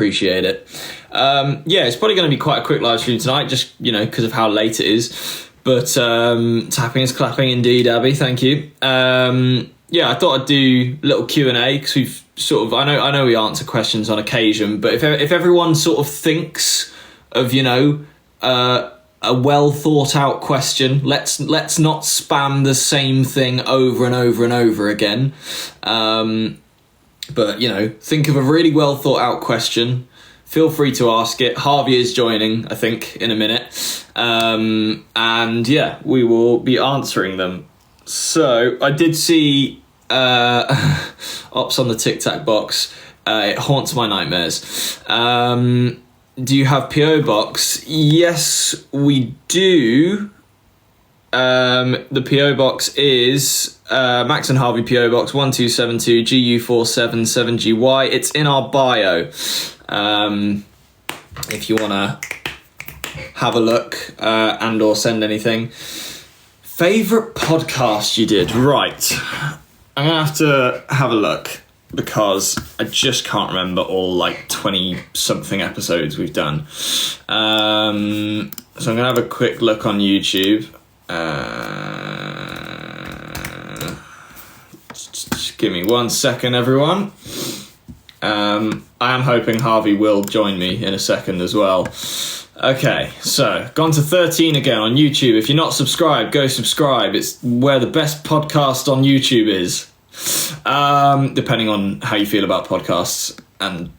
Appreciate it. Yeah, it's probably going to be quite a quick live stream tonight, just, because of how late it is. But tapping is clapping indeed, Abby. Thank you. Yeah, I thought I'd do a little Q&A because we've sort of, I know we answer questions on occasion, but if everyone sort of thinks of, a well thought out question, let's not spam the same thing over and over and over again. But, think of a really well thought out question. Feel free to ask it. Harvey is joining, I think, in a minute. And yeah, we will be answering them. So I did see Ops on the Tic Tac box. It haunts my nightmares. Do you have PO box? Yes, we do. The PO box is Max and Harvey PO box 1272 GU477GY. It's in our bio. If you want to have a look and or send anything. Favourite podcast you did? Right. I'm going to have a look because I just can't remember all 20-something episodes we've done. So I'm going to have a quick look on YouTube. Just give me 1 second, everyone. I am hoping Harvey will join me in a second as well. Okay, so gone to 13 again on YouTube. If you're not subscribed, go subscribe. It's where the best podcast on YouTube is. Depending on how you feel about podcasts. And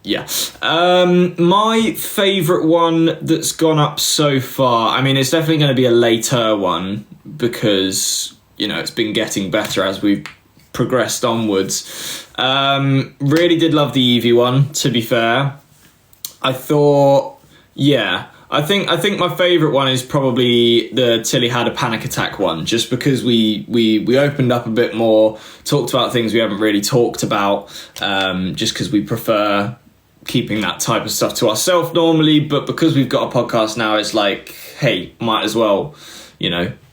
yeah. My favourite one that's gone up so far, I mean, it's definitely going to be a later one because, it's been getting better as we've progressed onwards. Really did love the Evie one, to be fair. I thought, I think my favourite one is probably the Tilly had a panic attack one, just because we opened up a bit more, talked about things we haven't really talked about, just because we prefer keeping that type of stuff to ourselves normally, but because we've got a podcast now, it's like, hey, might as well,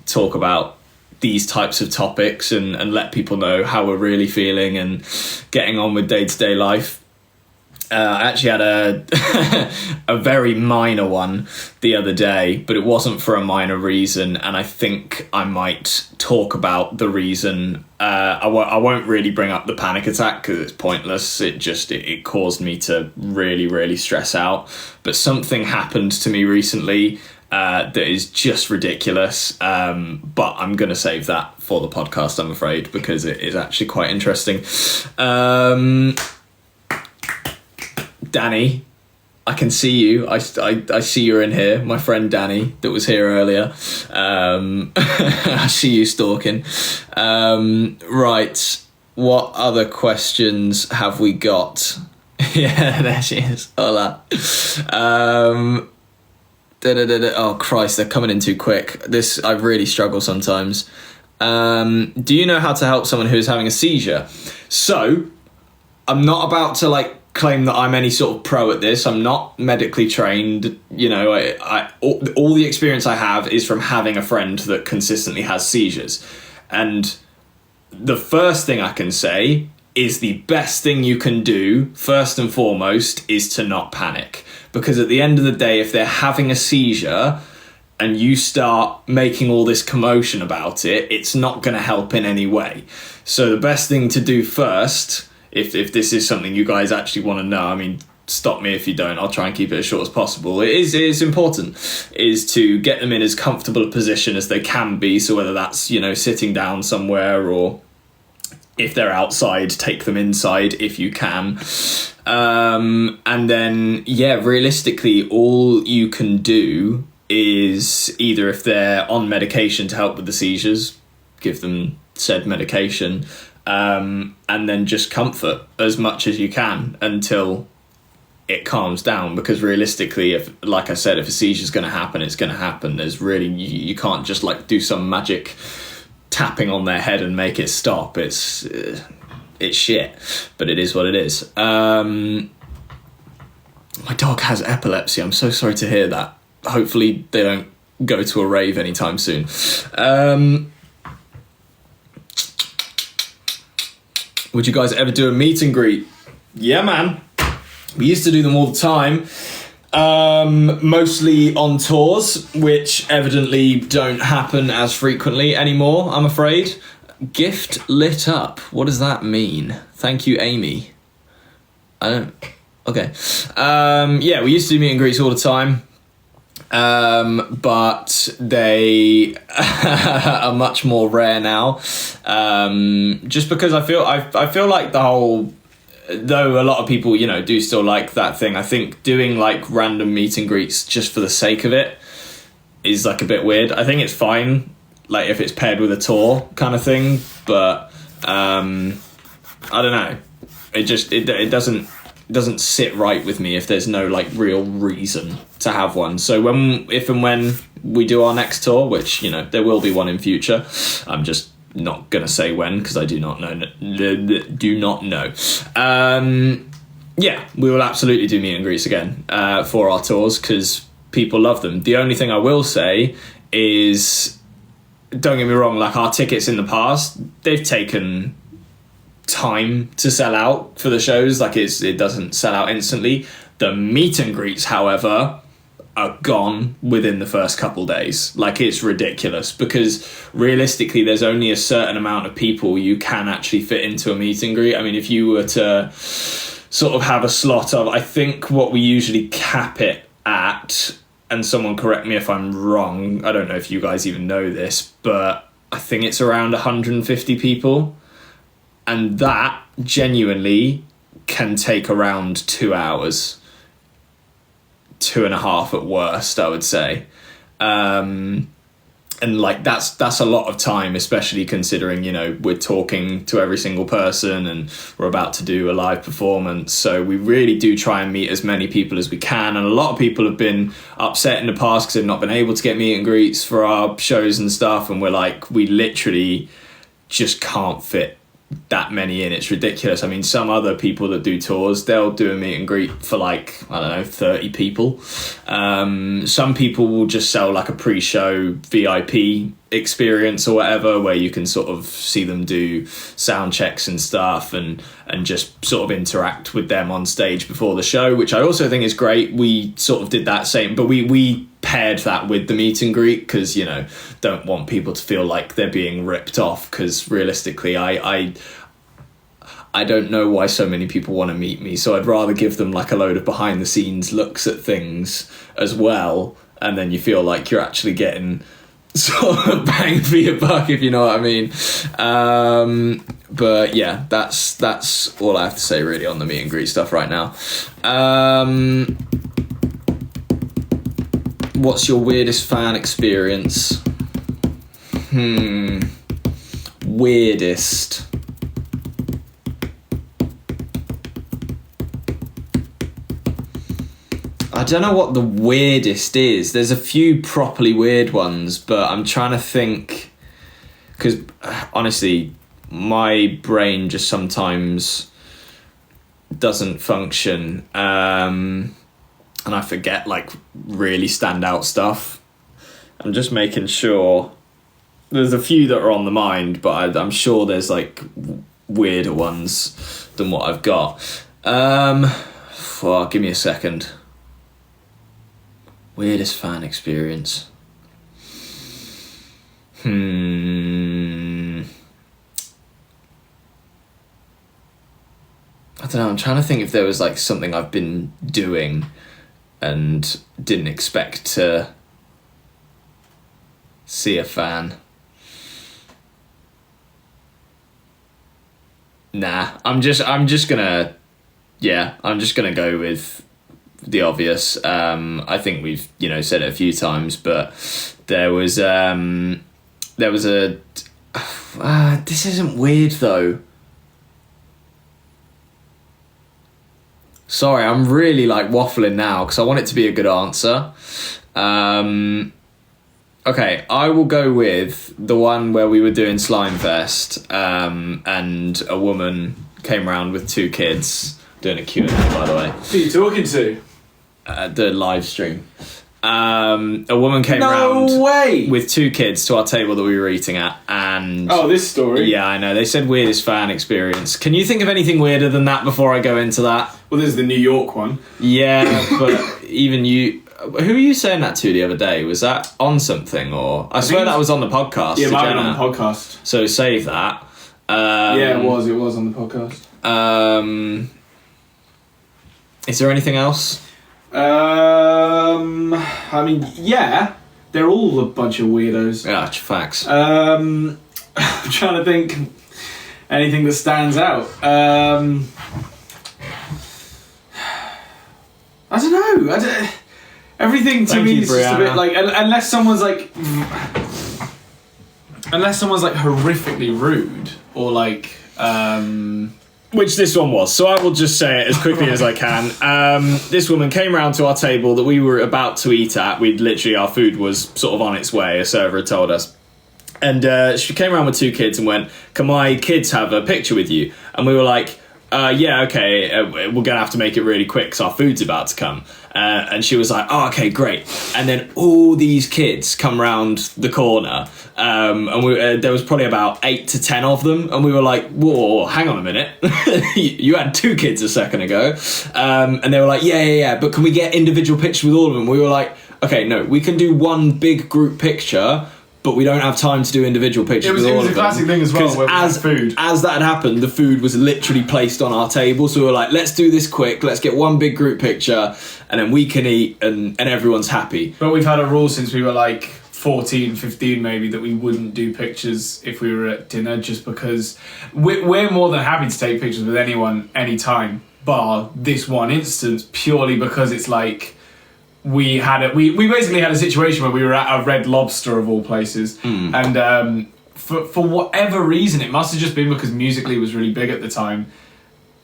talk about these types of topics and let people know how we're really feeling and getting on with day-to-day life. I actually had a very minor one the other day, but it wasn't for a minor reason, and I think I might talk about the reason. I won't really bring up the panic attack because it's pointless. It caused me to really, really stress out. But something happened to me recently that is just ridiculous. But I'm going to save that for the podcast, I'm afraid, because it is actually quite interesting. Danny, I can see you. I see you're in here. My friend Danny that was here earlier. I see you stalking. Right. What other questions have we got? Yeah, there she is. Hola. Oh, Christ, they're coming in too quick. I really struggle sometimes. Do you know how to help someone who is having a seizure? So, I'm not about to, claim that I'm any sort of pro at this. I'm not medically trained. All the experience I have is from having a friend that consistently has seizures. And the first thing I can say is the best thing you can do, first and foremost, is to not panic. Because at the end of the day, if they're having a seizure and you start making all this commotion about it, it's not going to help in any way. So the best thing to do first, if this is something you guys actually want to know, I mean, stop me if you don't, I'll try and keep it as short as possible. It is important, is to get them in as comfortable a position as they can be. So whether that's, sitting down somewhere, or if they're outside, take them inside if you can. And then, realistically, all you can do is either, if they're on medication to help with the seizures, give them said medication, and then just comfort as much as you can until it calms down. Because realistically, if a seizure's going to happen, it's going to happen. There's really, you can't just do some magic tapping on their head and make it stop. It's shit, but it is what it is. My dog has epilepsy. I'm so sorry to hear that. Hopefully they don't go to a rave anytime soon. Would you guys ever do a meet and greet? Yeah, man. We used to do them all the time. Mostly on tours, which evidently don't happen as frequently anymore, I'm afraid. Gift lit up. What does that mean? Thank you, Amy. I don't... Okay. Yeah, we used to do meet and greets all the time. But they are much more rare now. Just because I feel like the whole... Though a lot of people, you know, do still like that thing, I think doing like random meet and greets just for the sake of it is like a bit weird. I think it's fine, like if it's paired with a tour kind of thing, but I don't know. It doesn't sit right with me if there's no like real reason to have one. So if and when we do our next tour, which, you know, there will be one in future, I'm just not gonna say when because I do not know. Yeah, we will absolutely do meet and greets again for our tours because people love them. The only thing I will say is, don't get me wrong, like our tickets in the past, they've taken time to sell out for the shows. Like it doesn't sell out instantly. The meet and greets, however, are gone within the first couple days. Like, it's ridiculous because realistically there's only a certain amount of people you can actually fit into a meet and greet. I mean, if you were to sort of have a slot of, I think what we usually cap it at, and someone correct me if I'm wrong, I don't know if you guys even know this, but I think it's around 150 people, and that genuinely can take around 2 hours. 2.5 at worst, I would say. And like that's a lot of time, especially considering, you know, we're talking to every single person and we're about to do a live performance. So we really do try and meet as many people as we can. And a lot of people have been upset in the past because they've not been able to get meet and greets for our shows and stuff. And we're like, we literally just can't fit that many in. It's ridiculous. I mean, some other people that do tours, they'll do a meet and greet for like, I don't know, 30 people. Some people will just sell like a pre-show VIP experience or whatever, where you can sort of see them do sound checks and stuff and just sort of interact with them on stage before the show, which I also think is great. We sort of did that same, but we paired that with the meet and greet because, you know, don't want people to feel like they're being ripped off, because realistically I don't know why so many people want to meet me, so I'd rather give them like a load of behind the scenes looks at things as well, and then you feel like you're actually getting sort of bang for your buck, if you know what I mean. But yeah, that's all I have to say really on the meet and greet stuff right now. What's your weirdest fan experience? Weirdest. I don't know what the weirdest is. There's a few properly weird ones, but I'm trying to think, because honestly, my brain just sometimes doesn't function. And I forget like really standout stuff. I'm just making sure. There's a few that are on the mind, but I'm sure there's like weirder ones than what I've got. Give me a second. Weirdest fan experience. I don't know, I'm trying to think if there was like something I've been doing and didn't expect to see a fan. Nah, I'm just gonna go with the obvious. I think we've, you know, said it a few times, but there was a this isn't weird though. Sorry, I'm really like waffling now because I want it to be a good answer. Okay, I will go with the one where we were doing Slimefest, and a woman came around with 2 kids doing a Q&A, by the way. Who are you talking to? The live stream. A woman came round with 2 kids to our table that we were eating at, and this story. Yeah, I know. They said weirdest fan experience. Can you think of anything weirder than that before I go into that? Well, there's the New York one. Yeah, but even you... Who were you saying that to the other day? Was that on something, or... I swear that was on the podcast. Yeah, it might have been on the podcast. So save that. Yeah, it was on the podcast. Is there anything else? I mean, yeah, they're all a bunch of weirdos. Yeah, facts. I'm trying to think anything that stands out. I don't know. Everything to me is just a bit like, unless someone's like horrifically rude or like. Which this one was, so I will just say it as quickly as I can. This woman came round to our table that we were about to eat at. Our food was sort of on its way, a server had told us. And she came around with two kids and went, "Can my kids have a picture with you?" And we were like, yeah, okay, we're going to have to make it really quick because our food's about to come. And she was like, "Oh, okay, great." And then all these kids come round the corner, and there was probably about 8 to 10 of them, and we were like, "Whoa, hang on a minute. You had 2 kids a second ago." And they were like, yeah, but can we get individual pictures with all of them? We were like, "Okay, no, we can do one big group picture, but we don't have time to do individual pictures with all of them." It was a classic thing as well, where we had food. As that had happened, the food was literally placed on our table, so we were like, "Let's do this quick, let's get one big group picture, and then we can eat, and everyone's happy." But we've had a rule since we were like 14, 15 maybe, that we wouldn't do pictures if we were at dinner, just because we're more than happy to take pictures with anyone, anytime, bar this one instance, purely because it's like, we basically had a situation where we were at a Red Lobster of all places, and for whatever reason, it must have just been because Musical.ly was really big at the time.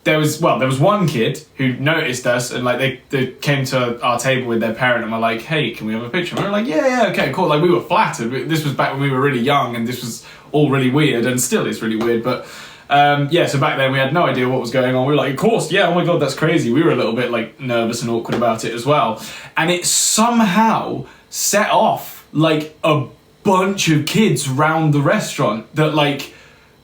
There was one kid who noticed us, and like they came to our table with their parent and were like, "Hey, can we have a picture?" And we were like, yeah, okay, cool. Like, we were flattered. This was back when we were really young, and this was all really weird, and still is really weird, but so back then we had no idea what was going on. We were like, "Of course, yeah, oh my god, that's crazy." We were a little bit like nervous and awkward about it as well. And it somehow set off like a bunch of kids round the restaurant that, like,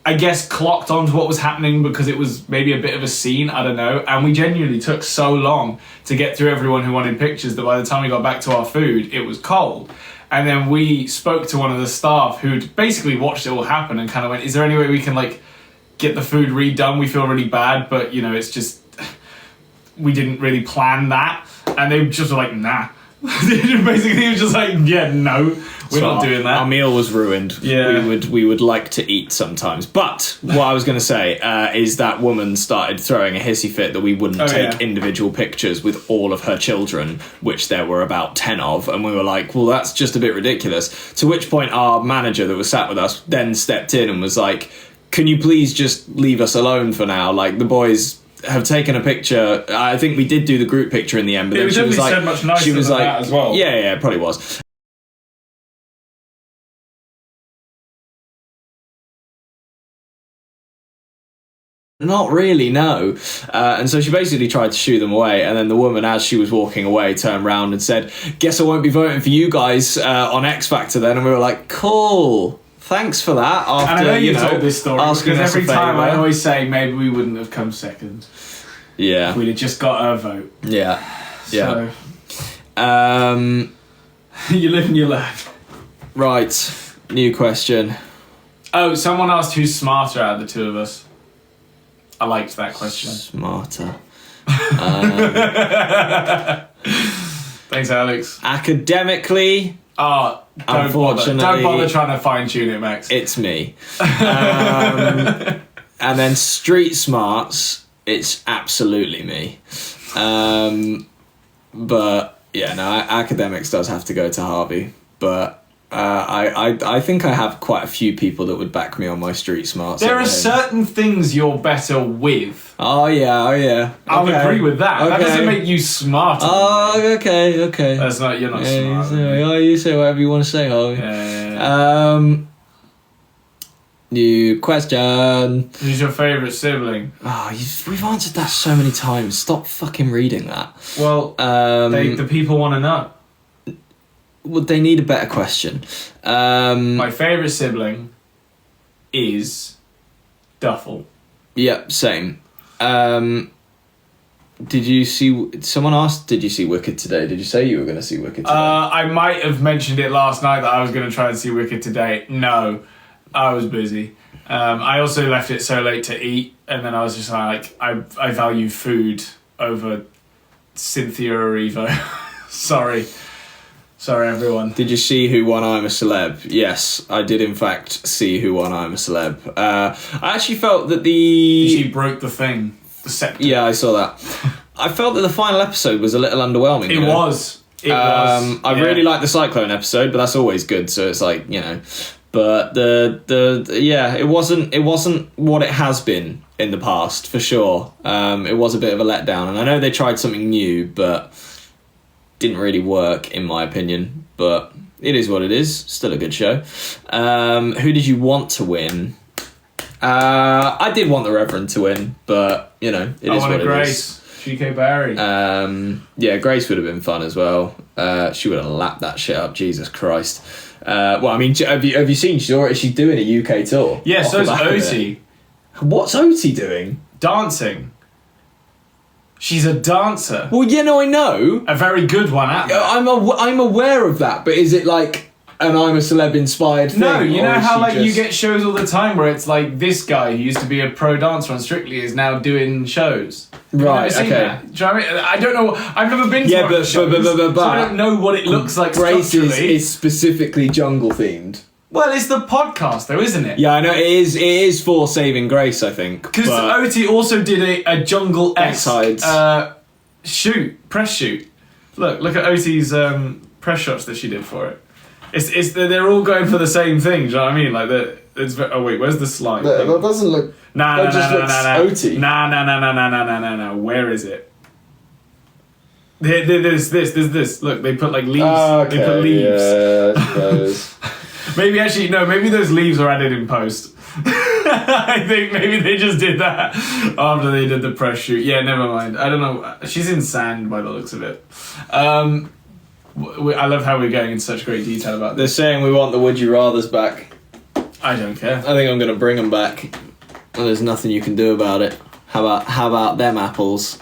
I guess clocked onto what was happening because it was maybe a bit of a scene, I don't know. And we genuinely took so long to get through everyone who wanted pictures that by the time we got back to our food, it was cold. And then we spoke to one of the staff who'd basically watched it all happen and kind of went, "Is there any way we can, like, get the food redone? We feel really bad, but, you know, it's just, we didn't really plan that." And they just were like, "Nah." Basically, it was just like, "Yeah, no, we're not doing that." Our meal was ruined. Yeah. We would like to eat sometimes. But what I was going to say is that woman started throwing a hissy fit that we wouldn't take individual pictures with all of her children, which there were about 10 of. And we were like, well, that's just a bit ridiculous. To which point our manager that was sat with us then stepped in and was like, "Can you please just leave us alone for now? Like, the boys have taken a picture." I think we did do the group picture in the end, but then she was like, much nicer she was than like, that as well. Yeah, it probably was. Not really, no. And so she basically tried to shoo them away, and then the woman, as she was walking away, turned round and said, "Guess I won't be voting for you guys on X Factor then." And we were like, "Cool. Thanks for that." After, and I know you told this story, because every time I favour. always say maybe we wouldn't have come second Yeah. if we'd have just got her vote. Yeah. Yeah. So, you live and you learn. Right. New question. Oh, someone asked who's smarter out of the two of us. I liked that question. Smarter. Thanks, Alex. Academically, Oh, unfortunately, don't bother trying to fine tune it, Max. it's me. And then street smarts, it's absolutely me. But yeah, no, academics does have to go to Harvey. But I think I have quite a few people that would back me on my street smarts. There are certain things you're better with. Oh yeah. I'll Okay. agree with that. That Okay. doesn't make you smarter. Oh, okay. That's not. You're not Yeah, smart. you say whatever you want to say, Harvey. Yeah. New question. Who's your favourite sibling? Oh, we've answered that so many times. Stop fucking reading that. Well, the people want to know. Well, they need a better question. My favourite sibling is Duffel. Yep, same. Did you see? Someone asked, "Did you see Wicked today?" Did you say you were going to see Wicked today? I might have mentioned it last night that I was going to try and see Wicked today. No, I was busy. I also left it so late to eat, and then I was just like, I value food over Cynthia Erivo. Sorry, everyone. Did you see who won I'm a Celeb? Yes, I did in fact see who won I'm a Celeb. I actually felt that She broke the thing. The scepter. Yeah, I saw that. I felt that the final episode was a little underwhelming. It was. I really liked the Cyclone episode, but that's always good. So it's like, you know, but it wasn't what it has been in the past for sure. It was a bit of a letdown, and I know they tried something new, but didn't really work in my opinion. But it is what it is. Still a good show. Who did you want to win? I did want the Reverend to win, but you know, it is what it Grace. is. GK Barry. Grace would have been fun as well. She would have lapped that shit up. Jesus Christ. Well, I mean, have you seen? She's doing a UK tour. Yeah, so's Oti. What's Oti doing? Dancing. She's a dancer. Well, yeah, no, I know. A very good one at that. I'm aware of that, but is it like an I'm a Celeb inspired thing? No, you know how like you get shows all the time where it's like this guy who used to be a pro dancer on Strictly is now doing shows. Right, okay. that? Do you know what I mean? I don't know. I've never been to one of the shows, so I don't know what it looks like Grace structurally. is specifically jungle themed. Well, it's the podcast though, isn't it? Yeah, I know, it is for Saving Grace, I think. Because Oti also did a jungle-esque press shoot. Look at Oti's press shots that she did for it. They're all going for the same thing. Do you know what I mean? Like oh wait, where's the slide? That doesn't look. No. Oti. No. Where is it? There's this. Look, they put like leaves. Okay, they put leaves. Yeah, I suppose. Maybe those leaves are added in post. I think maybe they just did that after they did the press shoot. Yeah, never mind. I don't know. She's in sand by the looks of it. I love how we're going in such great detail about They're this. saying we want the Would You Rathers back. I don't care. I think I'm going to bring them back. And there's nothing you can do about it. How about them apples?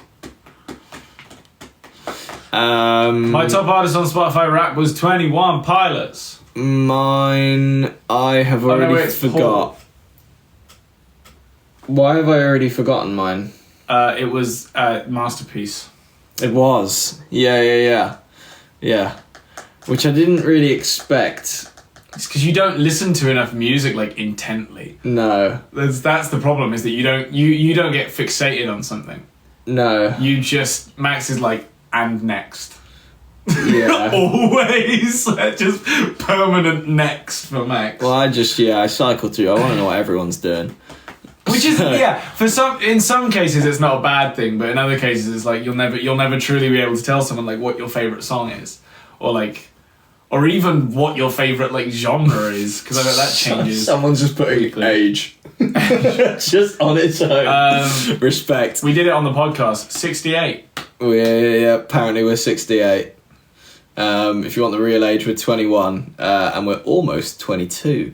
My top artist on Spotify rap was 21 Pilots. Mine, I have already forgot. Why have I already forgotten mine? It was Masterpiece. It was. Yeah. Which I didn't really expect. It's because you don't listen to enough music like intently. No. That's the problem, is that you don't get fixated on something. No. You just Max is like, and next. Yeah. Always. Just permanent next for Max. Well, I cycle through. I want to know what everyone's doing. Which is in some cases it's not a bad thing, but in other cases it's like you'll never truly be able to tell someone like what your favourite song is, or even what your favourite like genre is, because I bet that changes. Someone's just putting age. Just on its own. Respect. We did it on the podcast. 68. Yeah. Apparently we're 68. If you want the real age, we're 21, and we're almost 22.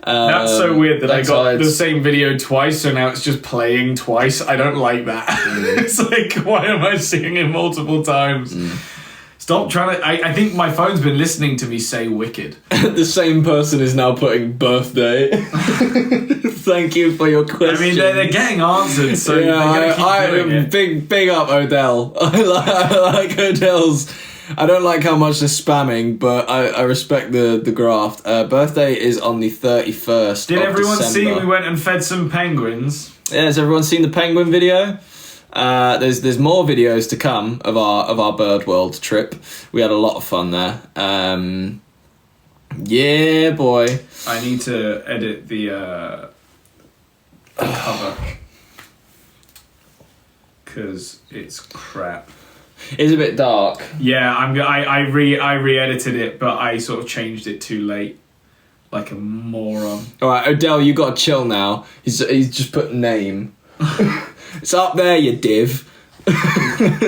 That's so weird that I got the same video twice, so now it's just playing twice. I don't like that. It's like, why am I seeing it multiple times? Stop trying to... I think my phone's been listening to me say Wicked. The same person is now putting birthday. Thank you for your question. I mean, they're getting answered, so yeah, keep doing it. Big up Odell. I like Odell's... I don't like how much they're spamming, but I respect the graft. Birthday is on the 31st. Did everyone December. see we went and fed some penguins? Yeah, has everyone seen the penguin video? There's more videos to come of our Bird World trip. We had a lot of fun there. Yeah, boy. I need to edit the cover because it's crap. It's a bit dark. Yeah, I re-edited it, but I sort of changed it too late, like a moron. All right, Odell, you got to chill now. He's just put name. It's up there, you div.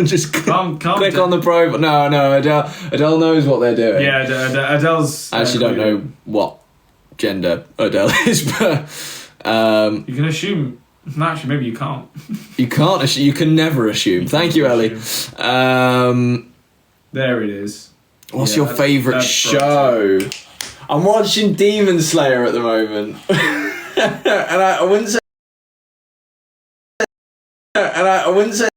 Just click on the profile. No, Adele knows what they're doing. Yeah, Adele's... I actually don't know what gender Adele is, but... you can assume No, actually, maybe you can't. You can't. You can never assume. Thank you, Ellie. There it is. What's your favourite show? I'm watching Demon Slayer at the moment, and I wouldn't say. And I wouldn't say.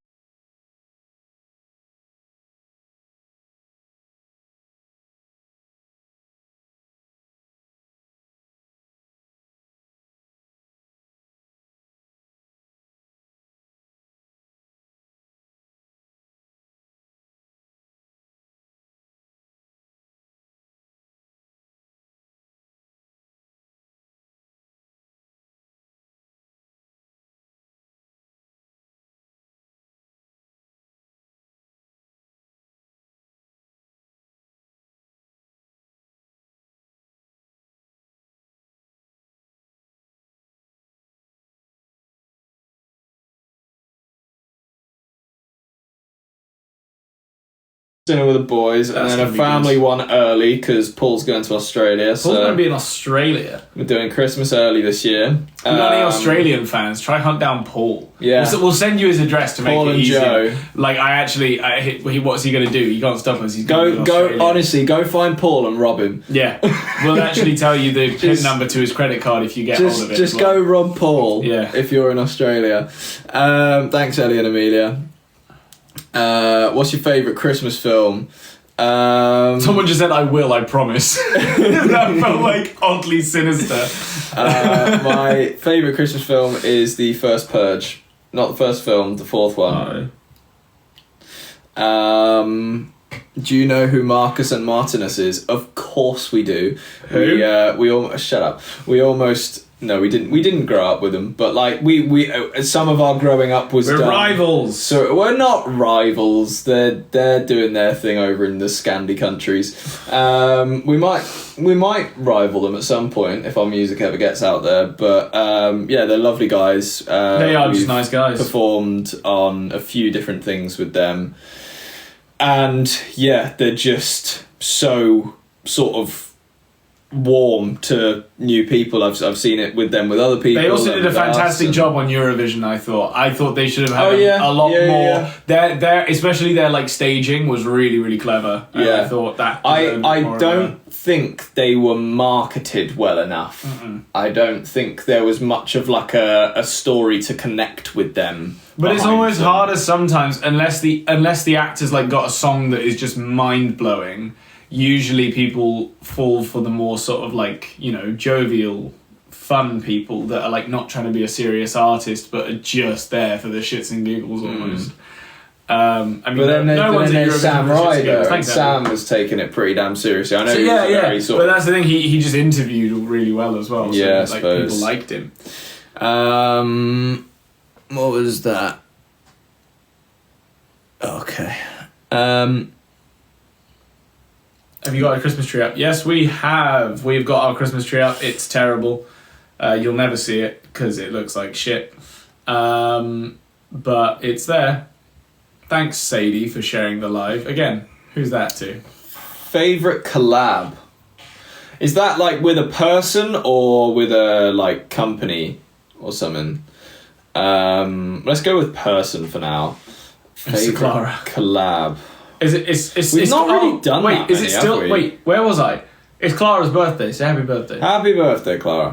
Dinner with the boys, and then a family one early because Paul's going to Australia. Paul's going to be in Australia. We're doing Christmas early this year. If you got any Australian fans, try hunt down Paul. Yeah, we'll send you his address to make Paul it and easier. Joe. Like what's he going to do? He can't stop us. He's go. Honestly, go find Paul and rob him. Yeah, we'll actually tell you the PIN number to his credit card if you get hold of it. Just go rob Paul. Yeah. If you're in Australia. Thanks, Ellie and Amelia. What's your favourite Christmas film? Someone just said, "I will, I promise." That felt like oddly sinister. My favourite Christmas film is the first Purge. Not the first film, the fourth one. Oh. Do you know who Marcus and Martinus is? Of course we do. Who? We almost shut up. No, we didn't. We didn't grow up with them, but like we some of our growing up was. We're rivals. So we're not rivals. They're doing their thing over in the Scandi countries. We might rival them at some point if our music ever gets out there. But yeah, they're lovely guys. They are just nice guys. Performed on a few different things with them, and yeah, they're just so sort of warm to new people. I've seen it with them with other people. They also did a fantastic job on Eurovision. I thought they should have had a lot more. Yeah. Their especially their like staging was really, really clever. Yeah, I thought that. I don't think they were marketed well enough. I don't think there was much of like a story to connect with them. But it's almost harder sometimes unless the actors like got a song that is just mind blowing. Usually people fall for the more sort of like, jovial, fun people that are like not trying to be a serious artist but are just there for the shits and giggles almost. I mean, but then there's Sam Ryder, and Sam was taking it pretty damn seriously. I know he was very sort but that's the thing, he just interviewed really well as well. So yeah, I like suppose. people liked him. What was that? Okay. Have you got a Christmas tree up? Yes, we have. We've got our Christmas tree up. It's terrible. You'll never see it because it looks like shit. But it's there. Thanks, Sadie, for sharing the live. Again, who's that to? Favourite collab? Is that like with a person or with a like company or something? Let's go with person for now. Favourite collab. We've not really done that. Is it still? Wait, where was I? It's Clara's birthday, so happy birthday. Happy birthday, Clara.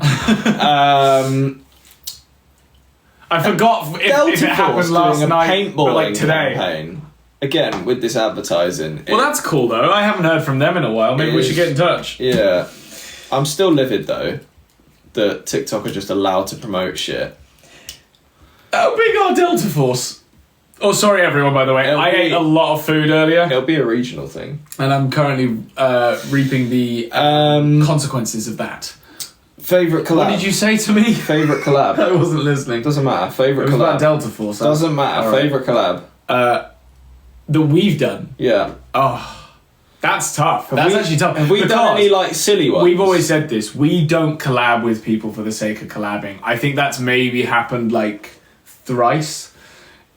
I forgot if it happened last night, but like today. Campaign. Again, with this advertising. Well, that's cool though. I haven't heard from them in a while. Maybe we should get in touch. Yeah. I'm still livid though that TikTok are just allowed to promote shit. How big are Delta Force? Oh, sorry everyone, by the way. I ate a lot of food earlier. It'll be a regional thing. And I'm currently reaping the consequences of that. Favourite collab? What did you say to me? Favourite collab? I wasn't listening. Doesn't matter. Favourite collab? It was about Delta Force. Doesn't matter. Right. Favourite collab? That we've done. Yeah. Oh, that's tough. That's actually tough. Have we done any like silly ones? We've always said this. We don't collab with people for the sake of collabing. I think that's maybe happened like thrice.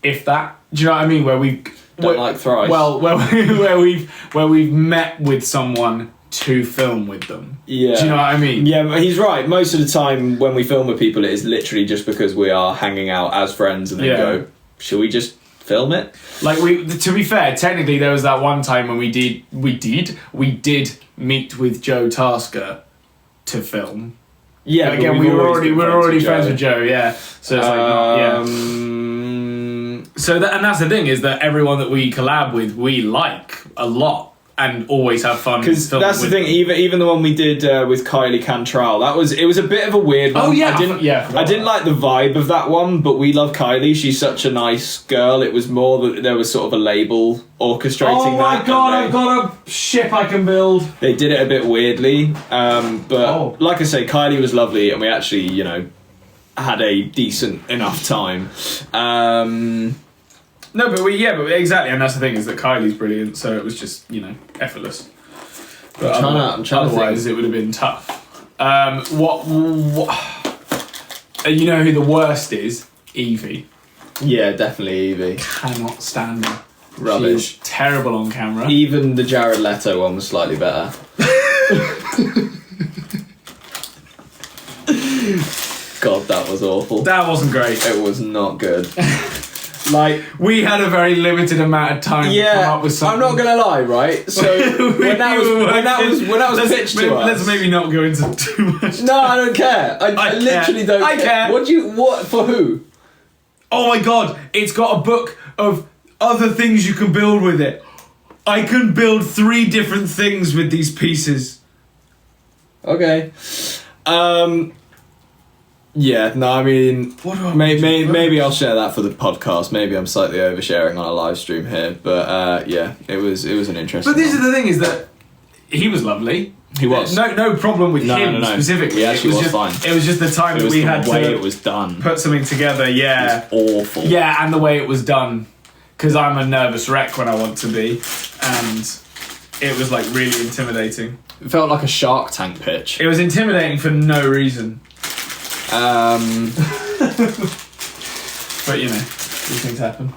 If that, do you know what I mean? Where we don't like thrice. Well, where we've met with someone to film with them. Yeah. Do you know what I mean? Yeah, but he's right. Most of the time when we film with people, it is literally just because we are hanging out as friends and then go, should we just film it? Like to be fair, technically there was that one time when we did meet with Joe Tasker to film. Yeah, but again, we were already friends with Joe. Yeah, so it's So that's the thing, is that everyone that we collab with, we like a lot and always have fun. Because that's the thing. Even the one we did with Kylie Cantrell, it was a bit of a weird one. Oh yeah, I didn't like the vibe of that one, but we love Kylie. She's such a nice girl. It was more that there was sort of a label orchestrating that. Oh my god, I've got a ship I can build. They did it a bit weirdly, but like I say, Kylie was lovely, and we actually, had a decent enough time. No, but exactly, and that's the thing, is that Kylie's brilliant, so it was just, effortless. But I'm trying otherwise, it would have been tough. What? You know who the worst is? Evie. Yeah, definitely Evie. Cannot stand her. Rubbish. She's terrible on camera. Even the Jared Leto one was slightly better. God, that was awful. That wasn't great. It was not good. Like, we had a very limited amount of time to come up with something. I'm not gonna lie, right? So when that was pitched to us, let's maybe not go into too much. No, I don't care. I literally don't care. I care. What for who? Oh my god, it's got a book of other things you can build with it. I can build 3 different things with these pieces. Okay. Yeah, no, I mean, maybe I'll share that for the podcast. Maybe I'm slightly oversharing on a live stream here, but it was an interesting. But this is the thing, is that he was lovely. He was no problem with him specifically. He actually was fine. It was just the time that we had to it was done. Put something together. Yeah, it was awful. Yeah, and the way it was done, because I'm a nervous wreck when I want to be, and it was like really intimidating. It felt like a Shark Tank pitch. It was intimidating for no reason. But these things happen.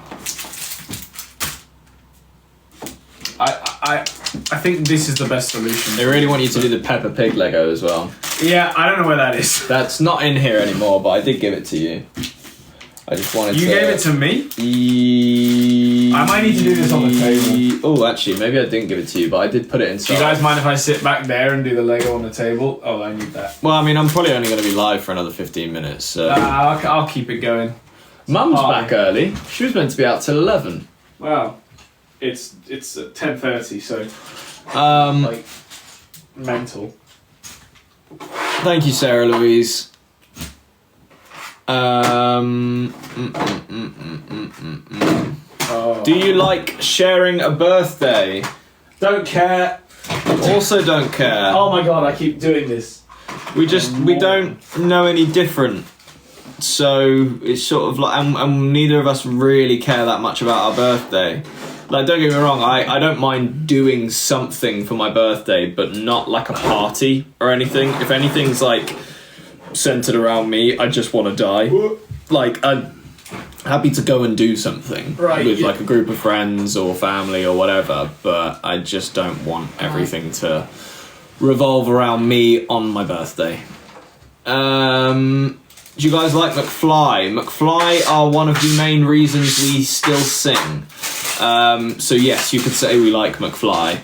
I think this is the best solution. They really want you to do the Peppa Pig Lego as well. Yeah, I don't know where that is. That's not in here anymore, but I did give it to you. I just wanted You gave it to me? I might need to do this on the table. Oh, actually, maybe I didn't give it to you, but I did put it inside. Do you guys mind if I sit back there and do the Lego on the table? Oh, I need that. Well, I mean, I'm probably only going to be live for another 15 minutes, so... I'll keep it going. Mum's back early. She was meant to be out till 11. Wow. It's at 10:30, so... mental. Thank you, Sarah Louise. Do you like sharing a birthday? Don't care. Also don't care. Oh my god, I keep doing this. We don't know any different. So it's sort of like, and neither of us really care that much about our birthday. Like, don't get me wrong, I don't mind doing something for my birthday, but not like a party or anything. If anything's like centered around me, I just want to die. Like, I'm happy to go and do something with like a group of friends or family or whatever, but I just don't want everything to revolve around me on my birthday. Do you guys like McFly? McFly are one of the main reasons we still sing. So yes, you could say we like McFly.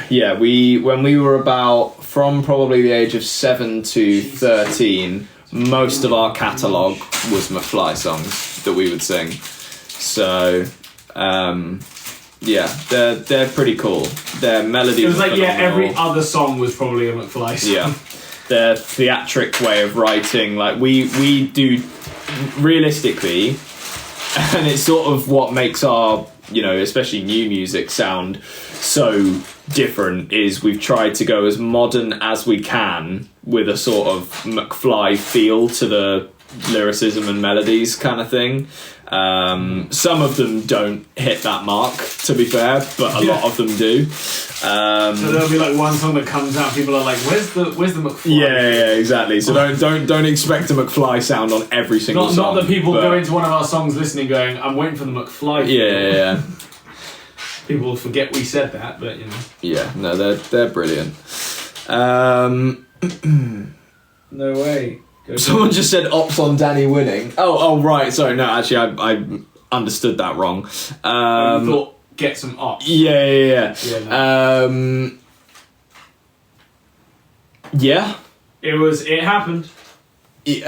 Yeah, when we were about, from probably the age of 7 to 13, most of our catalogue was McFly songs that we would sing. So, yeah, they're pretty cool. Their melodies. It was like, every other song was probably a McFly song. Yeah. Their theatric way of writing, like we do realistically, and it's sort of what makes our, especially new music sound so different, is we've tried to go as modern as we can with a sort of McFly feel to the lyricism and melodies kind of thing. Some of them don't hit that mark, to be fair, but a lot of them do. So there'll be like one song that comes out, people are like, "Where's the McFly?" Yeah, exactly. So don't expect a McFly sound on every single song. Not that people go into one of our songs listening, going, "I'm waiting for the McFly." Yeah. People will forget we said that, but you know. Yeah, no, they're brilliant. No way. Someone just said ops on Danny winning. Oh, right. Sorry, no, actually, I understood that wrong. You thought get some ops. Yeah. No. Yeah. It happened. It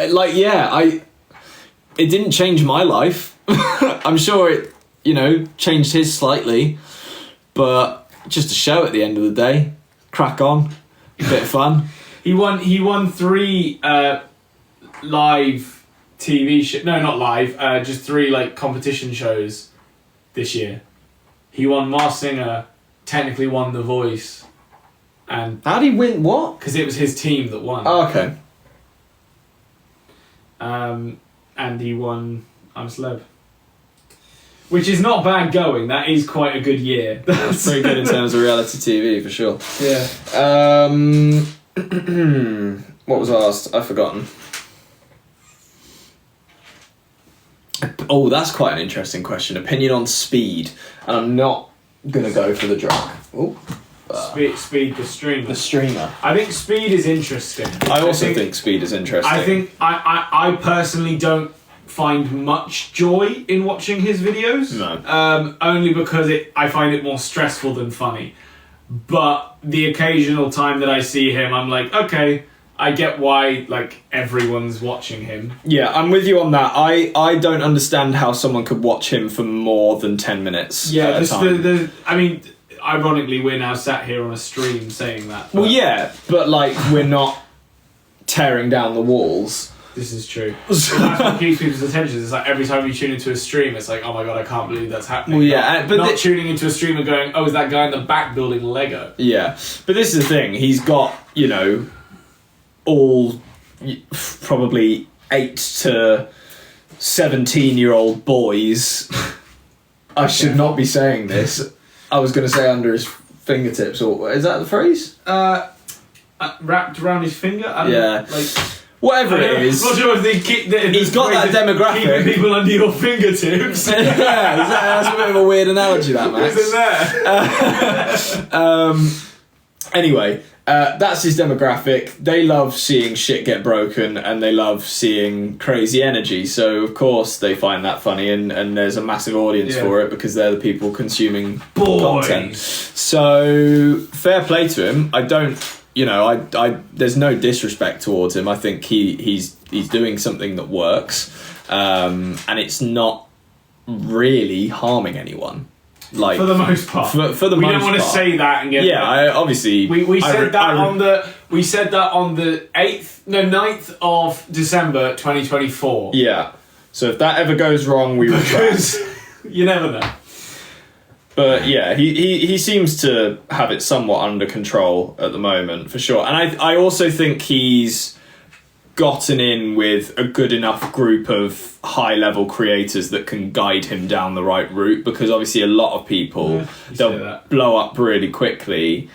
didn't change my life. I'm sure it, changed his slightly, but just a show at the end of the day. Crack on, bit of fun. He won 3 live TV shows. No, not live. Just 3 like competition shows this year. He won Masked Singer, technically won The Voice, and how did he win? What? Because it was his team that won. Oh, okay. And he won I'm a Celeb. Which is not bad going. That is quite a good year. That's pretty good in terms of reality TV, for sure. Yeah. What was asked? I've forgotten. Oh, that's quite an interesting question. Opinion on Speed. And I'm not going to go for the drug. Oh. Speed, the streamer. The streamer. I think Speed is interesting. I also think Speed is interesting. I think I personally don't find much joy in watching his videos. No. Only because I find it more stressful than funny. But the occasional time that I see him, I'm like, okay, I get why everyone's watching him. Yeah, I'm with you on that. I don't understand how someone could watch him for more than 10 minutes. Yeah, ironically, we're now sat here on a stream saying that. Well, yeah, but we're not tearing down the walls. This is true. That's what keeps people's attention. It's every time you tune into a stream, it's oh my god, I can't believe that's happening. Well, yeah, but not tuning into a stream and going, oh, is that guy in the back building Lego? Yeah, but this is the thing. He's got, all probably 8 to 17-year-old boys. I should not be saying this. I was going to say under his fingertips, or is that the phrase? Wrapped around his finger? I don't know, whatever it is. I'm not sure if he's got that demographic. Keeping people under your fingertips. Yeah, that's a bit of a weird analogy, that, Max. Isn't there? Anyway, that's his demographic. They love seeing shit get broken, and they love seeing crazy energy. So, of course, they find that funny, and there's a massive audience for it because they're the people consuming content. So, fair play to him. I don't... there's no disrespect towards him. I think he's doing something that works, and it's not really harming anyone. For the most part. For the most part. We don't want to say that and get... Yeah, obviously... We said that on the 9th of December 2024. Yeah. So if that ever goes wrong, we retract. You never know. But yeah, he seems to have it somewhat under control at the moment, for sure. And I also think he's gotten in with a good enough group of high-level creators that can guide him down the right route, because obviously a lot of people, they'll blow up really quickly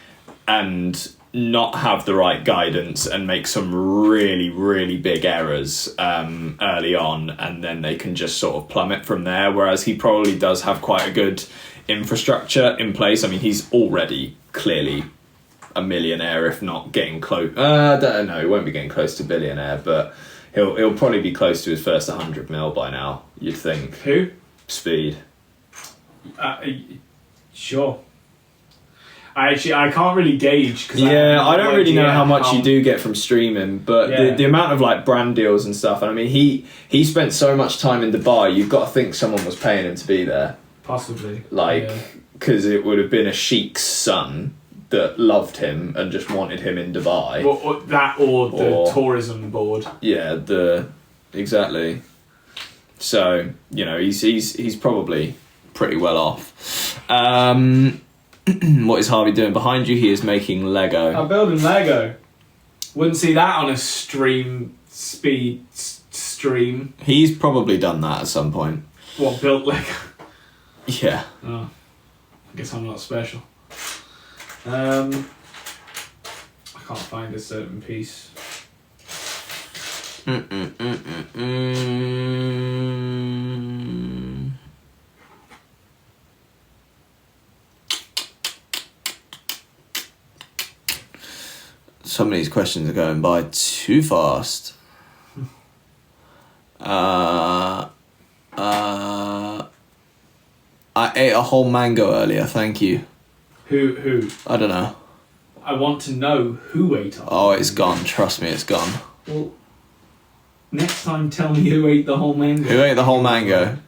and not have the right guidance and make some really, really big errors early on, and then they can just sort of plummet from there, whereas he probably does have quite a good infrastructure in place. I mean, he's already clearly a millionaire, if not getting close. I don't know, he won't be getting close to billionaire, but he'll probably be close to his first 100 mil by now, you'd think. Who? Speed. Sure. I can't really gauge. I don't really know how much you do get from streaming, but the amount of brand deals and stuff. And I mean, he spent so much time in Dubai. You've got to think someone was paying him to be there. Possibly. Because it would have been a sheik's son that loved him and just wanted him in Dubai. Or the tourism board. Yeah, exactly. So he's probably pretty well off. What is Harvey doing behind you? He is making Lego. I'm building Lego. Wouldn't see that on a stream. He's probably done that at some point. What, built Lego? Yeah. Oh, I guess I'm not special. I can't find a certain piece. some of these questions are going by too fast. I ate a whole mango earlier, thank you. Who? I don't know. I want to know who ate it. Oh, it's gone. Trust me, it's gone. Well, next time tell me who ate the whole mango. Who ate the whole mango?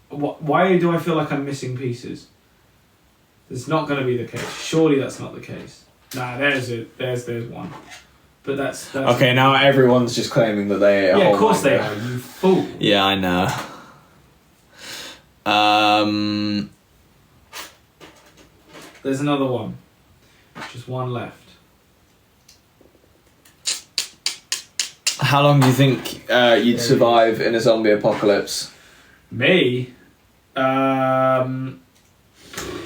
Why do I feel like I'm missing pieces? It's not going to be the case. Surely that's not the case. Nah, there's it. There's one. But that's Okay, now everyone's just claiming that they ate a whole mango. Yeah, of course they are, you fool. Yeah, I know. There's another one. Just one left. How long do you think you'd survive in a zombie apocalypse? Me?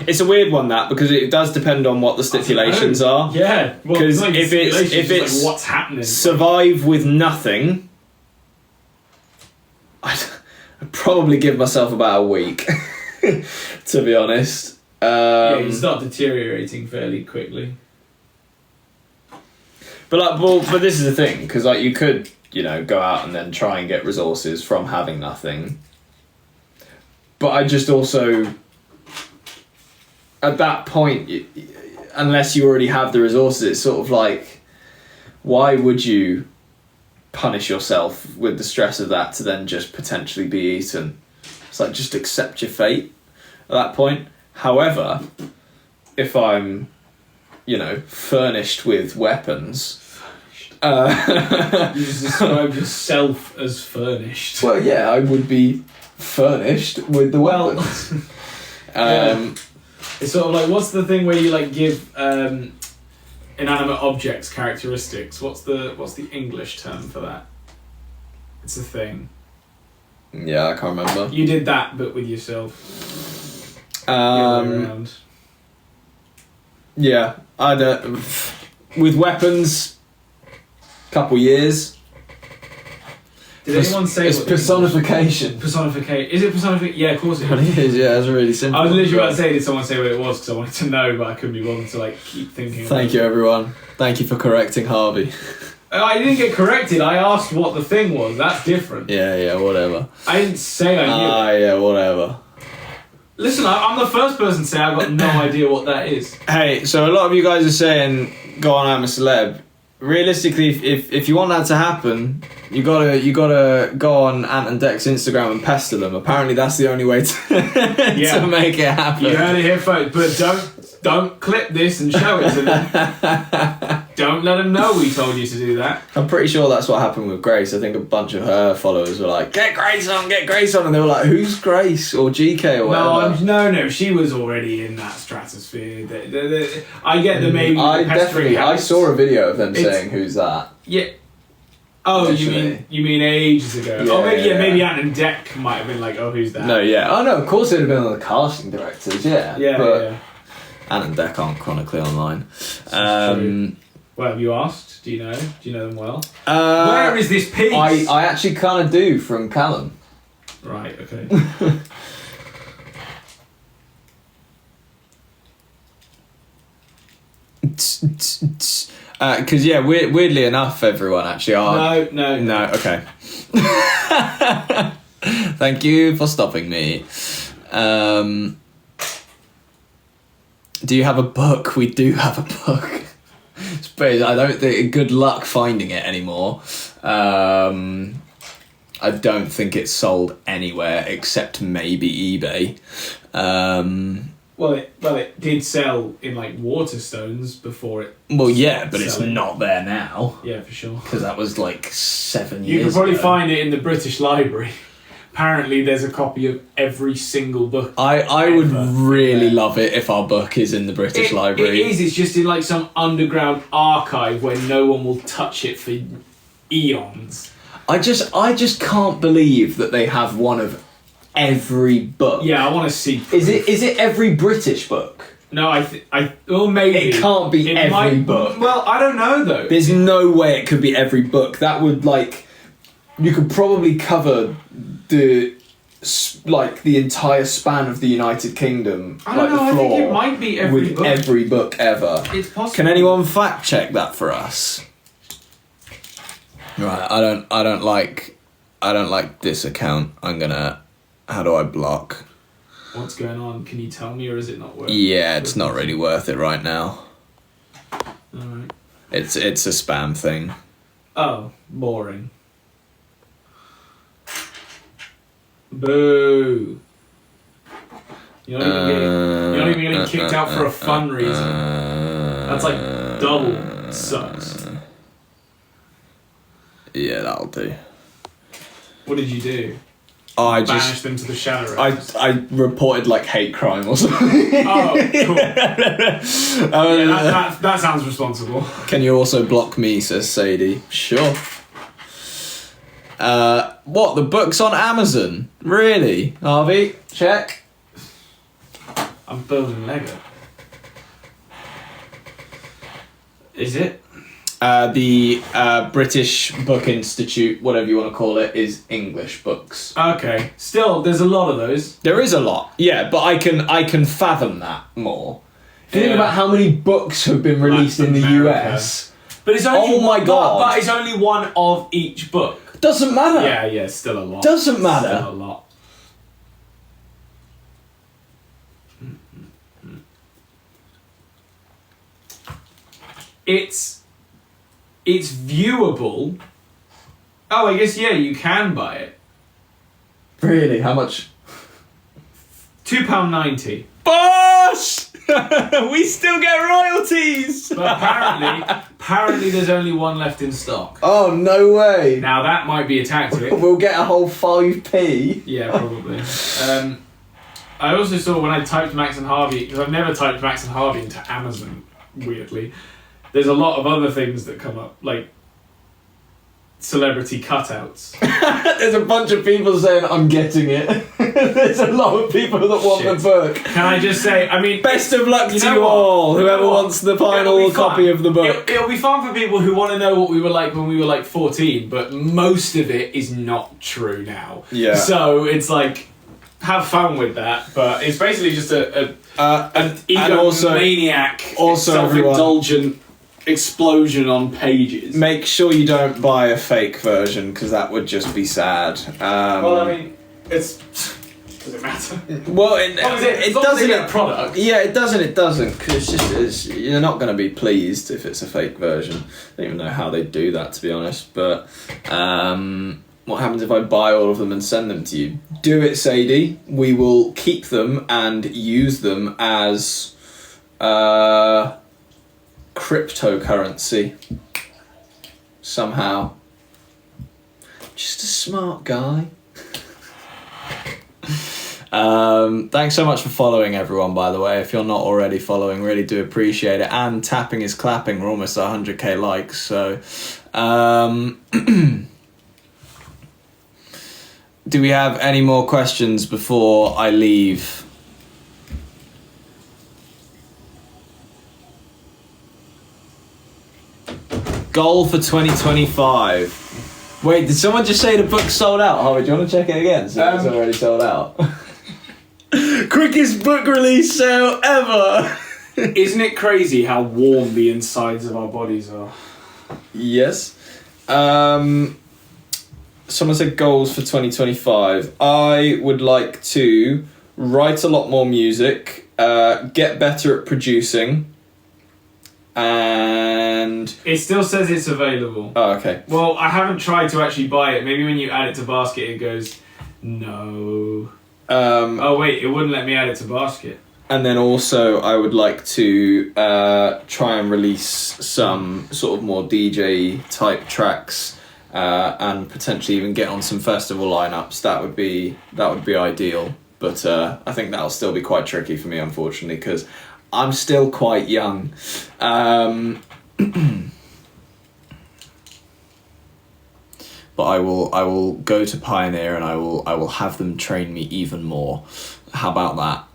It's a weird one, that, because it does depend on what the stipulations are. Yeah, because if it's like what's happening, survive with nothing, I'd probably give myself about a week, to be honest. You start deteriorating fairly quickly. But but this is the thing, because you could, go out and then try and get resources from having nothing. But I just also, at that point, unless you already have the resources, it's sort of like, why would you punish yourself with the stress of that to then just potentially be eaten? It's like, just accept your fate at that point. However, if I'm, furnished with weapons... You just described yourself as furnished. Well, yeah, I would be furnished with the weapons. Yeah. It's sort of like, what's the thing where you give inanimate objects characteristics? What's the English term for that? It's a thing. Yeah, I can't remember. You did that, but with yourself. The other way around. Yeah, with weapons, couple years. Did anyone say it's personification? Personification. Is it personification? Yeah, of course it is. It is, yeah, it's really simple. I was literally about to say, did someone say what it was? Because I wanted to know, but I couldn't be bothered to keep thinking. Thank you, everyone. Thank you for correcting Harvey. I didn't get corrected. I asked what the thing was. That's different. Yeah, whatever. I didn't say I knew. Yeah, whatever. Listen, I'm the first person to say I've got no idea what that is. Hey, so a lot of you guys are saying, go on, I'm a celeb. Realistically, if you want that to happen, you gotta go on Ant and Dec's Instagram and pester them. Apparently, that's the only way to to make it happen. You heard it here, folks. But don't clip this and show it to them. Don't let them know we told you to do that. I'm pretty sure that's what happened with Grace. I think a bunch of her followers were like, get Grace on, and they were like, who's Grace or GK or whatever. No, she was already in that stratosphere. I get the maybe. I saw a video of them saying, who's that? Yeah. Oh, literally. you mean ages ago? Yeah, maybe Ant and Dec might have been like, oh, who's that? No, yeah. Oh no, of course it'd have been on the casting directors, yeah. Yeah. Ant and Dec aren't chronically online. Well, have you asked? Do you know? Do you know them well? Where is this piece? I actually kind of do, from Callum. Right, okay. Because weirdly enough, everyone actually are. No. Okay. Thank you for stopping me. Do you have a book? We do have a book. But I don't think. Good luck finding it anymore. I don't think it's sold anywhere except maybe eBay. Well, it did sell in Waterstones before it. Well, yeah, but it's not there now. Yeah, for sure. Because that was 7 years. You could probably find it in the British Library. Apparently, there's a copy of every single book. I would really love it if our book is in the British Library. It is. It's just in some underground archive where no one will touch it for eons. I just can't believe that they have one of every book. Yeah, I want to see. Is it every British book? No, well, maybe it can't be every book. Well, I don't know though. There's no way it could be every book. That would you could probably cover the like the entire span of the United Kingdom. I don't know. I think it might be every book. Every book ever. It's possible. Can anyone fact check that for us? Right. I don't like this account. How do I block? What's going on? Can you tell me, or is it not worth it? Yeah, it's not really worth it right now. Alright. It's a spam thing. Oh, boring. Boo. You're not even getting kicked out for a fun reason. That's like double sucks. Yeah, that'll do. What did you do? Oh, I Banished them to the shadow realms. I reported like hate crime or something. Oh, cool. Yeah, that sounds responsible. Can you also block me, says Sadie. Sure. What, the book's on Amazon? Really? Harvey, check. I'm building Lego. Is it? The British Book Institute, whatever you want to call it, is English books. Okay. Still, there's a lot of those. There is a lot, yeah, but I can fathom that more. If you think about how many books have been released in the America. US. But it's only Oh my God. But it's only one of each book. Doesn't matter. Yeah, still a lot. Doesn't matter. Still a lot. It's viewable. Oh, I guess yeah, you can buy it. Really? How much? £2.90. Bosh! We still get royalties! But apparently there's only one left in stock. Oh, no way. Now that might be a tactic. We'll get a whole 5p. Yeah, probably. I also saw when I typed Max and Harvey, because I've never typed Max and Harvey into Amazon, weirdly. There's a lot of other things that come up, like celebrity cutouts. There's a bunch of people saying, I'm getting it. There's a lot of people that want the book. Can I just say, I mean... Best of luck to know you what? all, You know whoever what? wants the It'll final be fun. copy of the book. It'll be fun for people who want to know what we were like when we were like 14, but most of it is not true now. Yeah. So it's like, have fun with that, but it's basically just an egomaniac, self-indulgent explosion on pages. Make sure you don't buy a fake version, because that would just be sad. Well, I mean, does it matter? Well, it doesn't. A product. Yeah, it doesn't, because you're not going to be pleased if it's a fake version. I don't even know how they do that, to be honest. But what happens if I buy all of them and send them to you? Do it, Sadie. We will keep them and use them as cryptocurrency somehow. Just a smart guy. Thanks so much for following, everyone, by the way. If you're not already following, really do appreciate it. And tapping is clapping. We're almost at 100k likes, so do we have any more questions before I leave? Goal for 2025. Wait, did someone just say the book's sold out? Harvey, do you want to check it again? So it's already sold out. Quickest book release sale ever! Isn't it crazy how warm the insides of our bodies are? Yes. Someone said goals for 2025. I would like to write a lot more music, get better at producing, and... It still says it's available. Oh, okay. Well, I haven't tried to actually buy it. Maybe when you add it to basket, it goes, no. Oh, wait, it wouldn't let me add it to basket. And then also, I would like to try and release some sort of more DJ type tracks, and potentially even get on some festival lineups. That would be ideal. But I think that'll still be quite tricky for me, unfortunately, because I'm still quite young. But I will go to Pioneer and I will have them train me even more. How about that?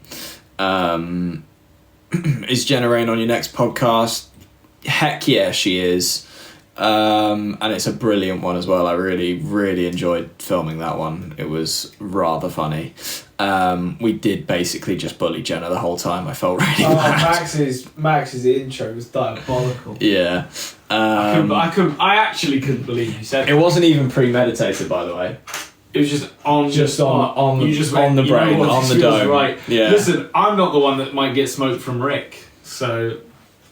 Is Jenna Rain on your next podcast? Heck yeah, she is. And it's a brilliant one as well. I really, really enjoyed filming that one. It was rather funny. We did basically just bully Jenna the whole time. I felt really bad. Max's intro was diabolical. Yeah. I actually couldn't believe you said it. Wasn't even premeditated, by the way. It was just on you just went, on the brain, on the dome. Right. Yeah. Listen, I'm not the one that might get smoked from Rick, so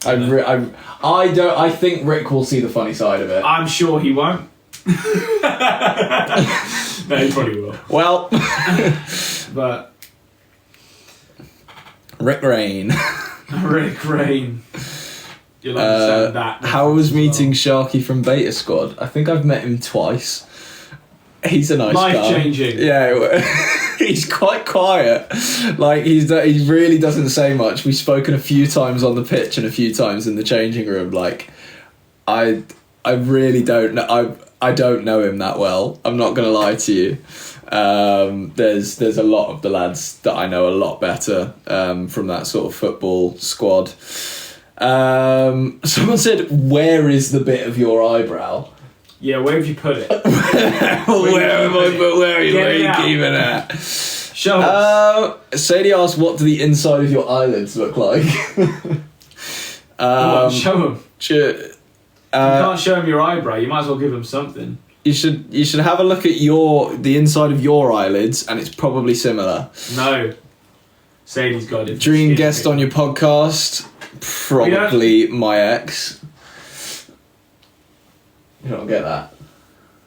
I think Rick will see the funny side of it. I'm sure he won't. No, he probably will. Well, but Rick Rain. Rick Rain. You'll understand that. How was meeting Sharky from Beta Squad? I think I've met him twice. He's a nice guy. Life-changing. Yeah, he's quite quiet. Like he really doesn't say much. We've spoken a few times on the pitch and a few times in the changing room. Like, I really don't know. I don't know him that well. I'm not gonna lie to you. There's a lot of the lads that I know a lot better from that sort of football squad. Someone said, "Where is the bit of your eyebrow?" Yeah, where have you put it? Where are you keeping it? Show us. Sadie asked, what do the inside of your eyelids look like? Show them. You can't show him your eyebrow, you might as well give him something. You should have a look at the inside of your eyelids, and it's probably similar. No. Sadie's got it. Dream guest on your podcast? Probably my ex. You don't get that.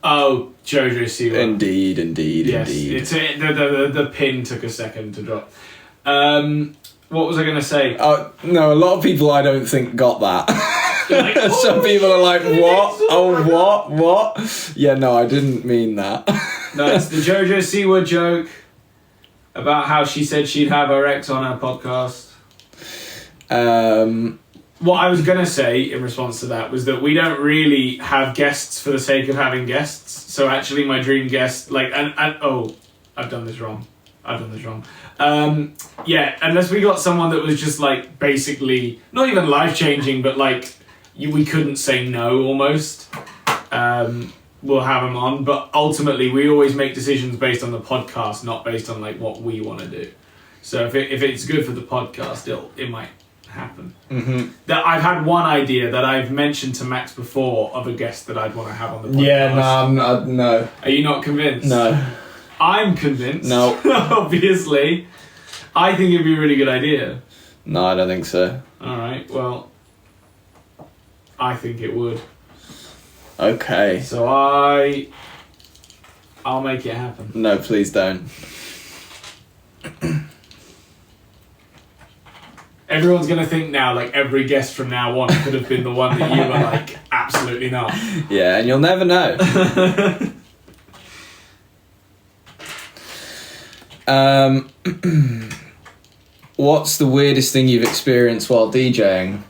Oh, Jojo Siwa. Indeed. Yes, it's the pin took a second to drop. What was I going to say? No, a lot of people I don't think got that. Like, some people are like, what? Oh, what? Yeah, no, I didn't mean that. No, it's the Jojo Siwa joke about how she said she'd have her ex on her podcast. What I was going to say in response to that was that we don't really have guests for the sake of having guests. So actually my dream guest, I've done this wrong. Yeah, unless we got someone that was just like basically, not even life-changing, but like we couldn't say no almost, we'll have them on. But ultimately we always make decisions based on the podcast, not based on like what we want to do. So if it's good for the podcast, it might happen. Mm-hmm. That I've had one idea that I've mentioned to Max before of a guest that I'd want to have on the podcast. Yeah, no. Are you not convinced? No. I'm convinced. No. Obviously. I think it'd be a really good idea. No, I don't think so. Alright, well, I think it would. Okay. So I'll make it happen. No, please don't. Everyone's going to think now, like, every guest from now on could have been the one that you were like, absolutely not. Yeah, and you'll never know. What's the weirdest thing you've experienced while DJing?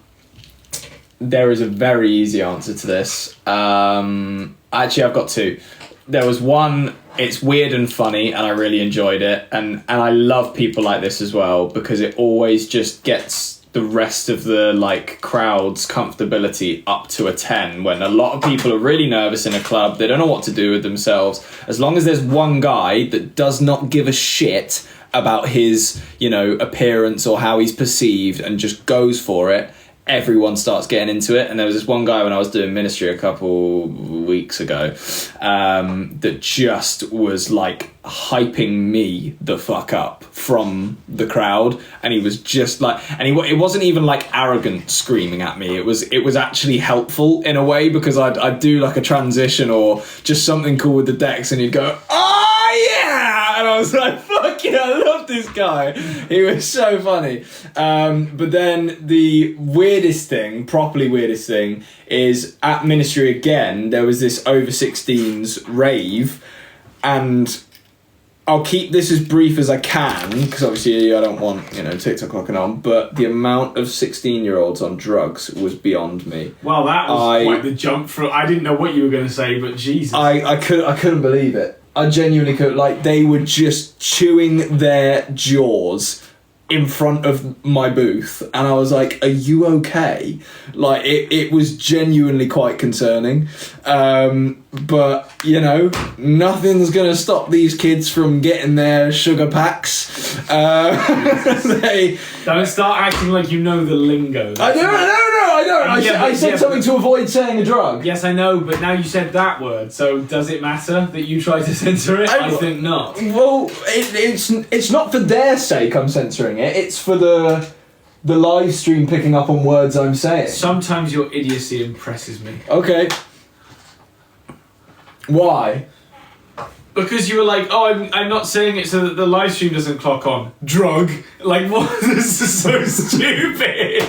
There is a very easy answer to this. Actually, I've got two. There was one, it's weird and funny, and I really enjoyed it. And I love people like this as well, because it always just gets the rest of the like crowd's comfortability up to a 10, when a lot of people are really nervous in a club, they don't know what to do with themselves. As long as there's one guy that does not give a shit about his, appearance or how he's perceived and just goes for it, everyone starts getting into it. And there was this one guy when I was doing ministry a couple weeks ago that just was like hyping me the fuck up from the crowd, and he was just like, and it wasn't even like arrogant screaming at me, it was actually helpful in a way, because I'd do like a transition or just something cool with the decks, and he'd go, oh yeah, and I was like, fuck yeah, I love this guy. He was so funny. But then the properly weirdest thing is at ministry again, there was this over 16s rave, and I'll keep this as brief as I can, because obviously I don't want, TikTok clocking on, but the amount of 16-year-olds on drugs was beyond me. Well, that was quite the jump from, I didn't know what you were going to say, but Jesus. I couldn't believe it. I genuinely couldn't. Like, they were just chewing their jaws in front of my booth, and I was like, are you okay? Like, it was genuinely quite concerning. But, you know, nothing's going to stop these kids from getting their sugar packs. They don't start acting like you know the lingo. I don't. I said something to avoid saying a drug. Yes, I know, but now you said that word, so does it matter that you try to censor it? I think not. Well, it's not for their sake I'm censoring it. It's for the live stream picking up on words I'm saying. Sometimes your idiocy impresses me. Okay. Why? Because you were like, oh, I'm not saying it so that the live stream doesn't clock on. Drug. Like, what? This is so stupid.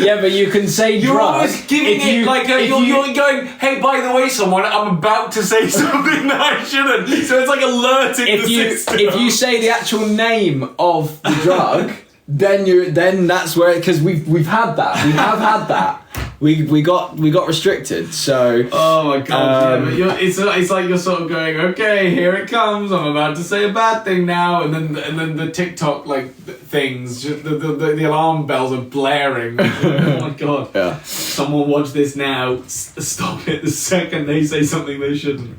Yeah, but you can say you're drug. Always giving it like you're going, hey, by the way, someone, I'm about to say something that I shouldn't. So it's like alerting the system. If you say the actual name of the drug, then that's where, because we've had that. We have had that. We got restricted, so. Oh my god! Yeah, but it's like you're sort of going, okay, here it comes. I'm about to say a bad thing now, and then the TikTok like things, the alarm bells are blaring. Oh my god! Yeah. Someone watch this now. Stop it the second they say something they shouldn't.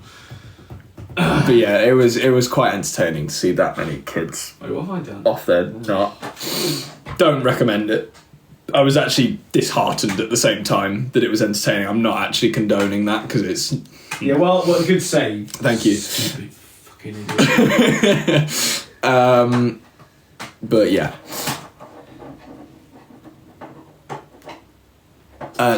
But yeah, it was quite entertaining to see that many kids. Wait, what have I done? Off their nut. Don't recommend it. I was actually disheartened at the same time that it was entertaining. I'm not actually condoning that because it's... Yeah, well, what a good save. Thank you. Stupid fucking idiot. But yeah.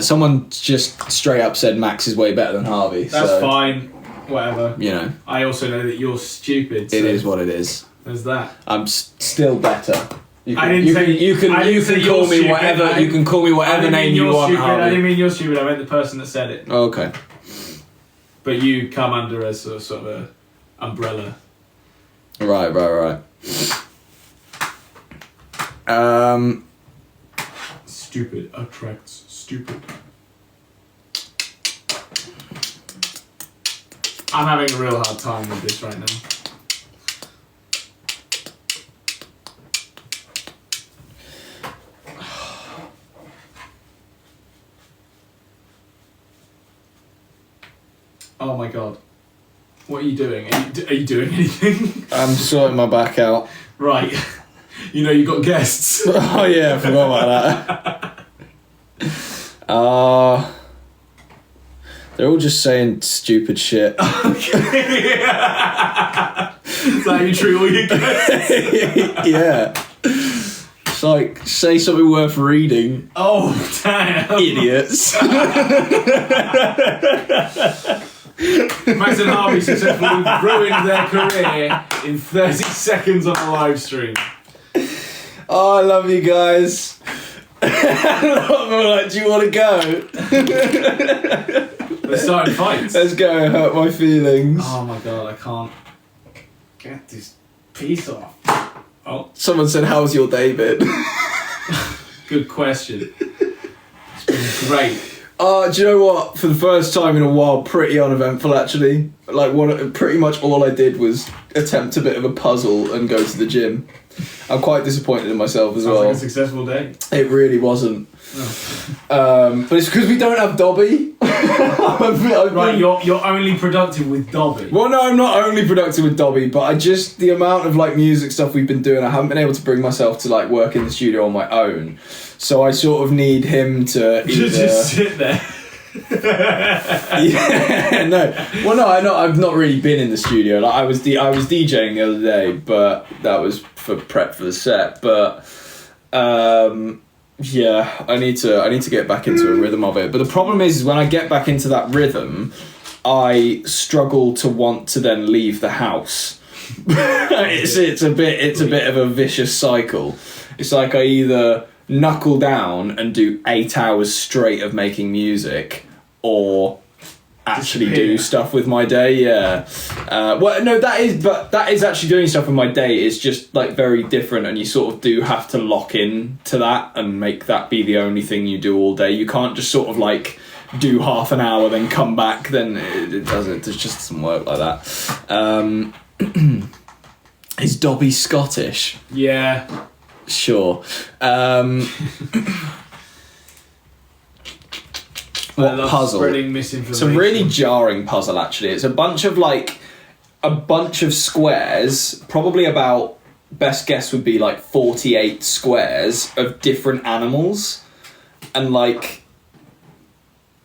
Someone just straight up said Max is way better than Harvey. That's fine. Whatever. You know. I also know that you're stupid. So it is what it is. There's that. I'm still better. You can call me whatever. You can call me whatever name you want. I didn't mean you're stupid. I meant the person that said it. Okay. But you come under a sort of a umbrella. Right. Stupid attracts stupid. I'm having a real hard time with this right now. Oh my god. What are you doing? Are you doing anything? I'm sorting my back out. Right. You know you've got guests. Oh yeah, I forgot about that. They're all just saying stupid shit. Okay. Is that how you treat all your guests? Yeah. It's like, say something worth reading. Oh, damn. Idiots. Max and Harvey successfully ruined their career in 30 seconds on a live stream. Oh, I love you guys. I'm like, do you want to go? They're starting fights. Let's go, hurt my feelings. Oh my god, I can't get this piece off. Oh. Someone said, how's your day been? Good question. It's been great. Do you know what? For the first time in a while, pretty uneventful actually. Like, pretty much all I did was attempt a bit of a puzzle and go to the gym. I'm quite disappointed in myself as well. Sounds like a successful day. It really wasn't. Oh. But it's because we don't have Dobby. Right, you're only productive with Dobby. Well, no, I'm not only productive with Dobby, but the amount of like music stuff we've been doing, I haven't been able to bring myself to like work in the studio on my own. So I sort of need him to either... just sit there. Yeah, no. Well, no, I've not really been in the studio. Like I was DJing the other day, but that was for prep for the set. But yeah, I need to get back into a rhythm of it. But the problem is when I get back into that rhythm, I struggle to want to then leave the house. it's a bit of a vicious cycle. It's like I either knuckle down and do 8 hours straight of making music, or actually do stuff with my day. Yeah. Well, no, that is actually doing stuff with my day. It's just like very different, and you sort of do have to lock in to that and make that be the only thing you do all day. You can't just sort of like do half an hour then come back. Then it doesn't. It just doesn't work like that. Um, Is Dobby Scottish? Yeah. Sure. I What love puzzle? spreading It's a misinformation. really jarring puzzle, actually. It's a bunch of squares, probably about, best guess would be like 48 squares of different animals. And like,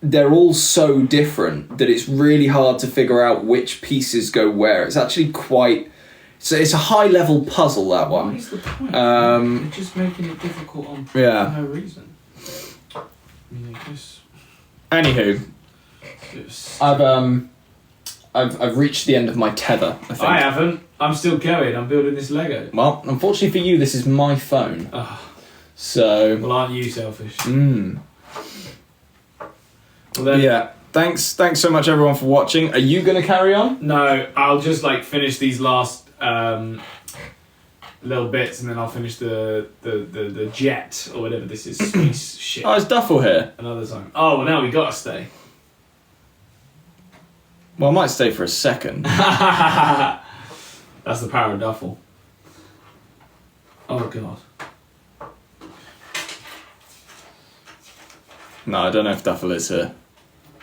they're all so different that it's really hard to figure out which pieces go where. It's actually quite... So it's a high level puzzle, that What one. is the point? Um, They're just making it difficult for Yeah. no reason. I mean, I guess... Anywho, Just... I've reached the end of my tether, I think. I haven't. I'm still going. I'm building this Lego. Well, unfortunately for you, this is my phone. Oh, So... well, aren't you selfish? Mm. Well, then, Yeah. Thanks so much, everyone, for watching. Are you going to carry on? No, I'll just like finish these last little bits, and then I'll finish the jet or whatever this is. Space shit. Oh, is Duffel here? Another time. Oh, well, now we gotta stay. Well, I might stay for a second. That's the power of Duffel. Oh god. No, I don't know if Duffel is here.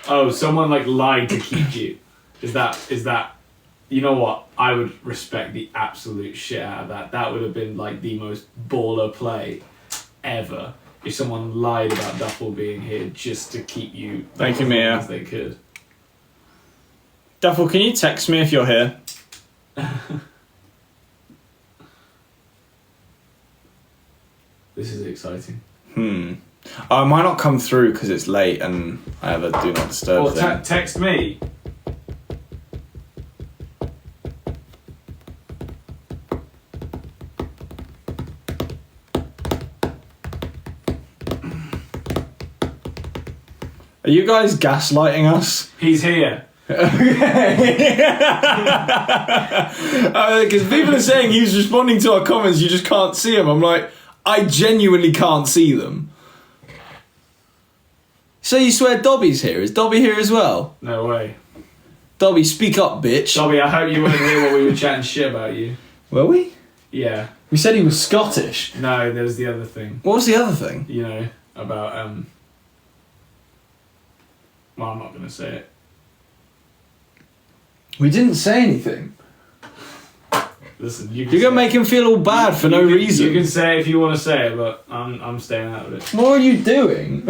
Oh, someone like lied to keep you. Is that? You know what? I would respect the absolute shit out of that. That would have been like the most baller play ever. If someone lied about Duffel being here just to keep you. Thank you, Mia. As they could. Duffel, can you text me if you're here? This is exciting. I might not come through because it's late and I have a do not disturb Well, thing. text me. Are you guys gaslighting us? He's here. Because people are saying he's responding to our comments, you just can't see him. I'm like, I genuinely can't see them. So you swear Dobby's here? Is Dobby here as well? No way. Dobby, speak up, bitch. Dobby, I hope you weren't here while we were chatting shit about you. Were we? Yeah. We said he was Scottish. No, there was the other thing. What was the other thing? You know, about, well, I'm not going to say it. We didn't say anything. Listen, you can You're gonna say make him feel all bad for no reason. You can say it if you want to say it, but I'm staying out of it. What are you doing?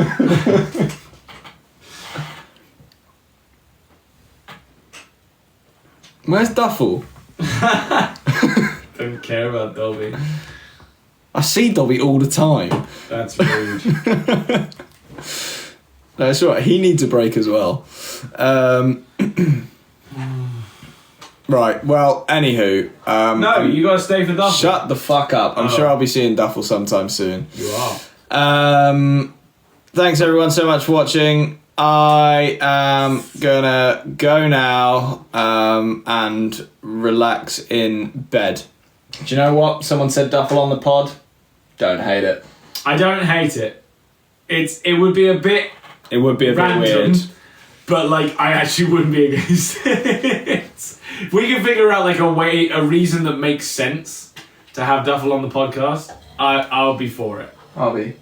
Where's Duffel? Don't care about Dobby. I see Dobby all the time. That's rude. No, it's alright. He needs a break as well. Right, well, anywho. No, you gotta stay for Duffel. Shut the fuck up. I'm sure I'll be seeing Duffel sometime soon. You are. Thanks everyone so much for watching. I am gonna go now and relax in bed. Do you know what? Someone said Duffel on the pod. Don't hate it. I don't hate it. It would be a bit It would be a random, bit weird. but like I actually wouldn't be against it. If we can figure out like a reason that makes sense to have Duffel on the podcast, I'll be for it. Harvey.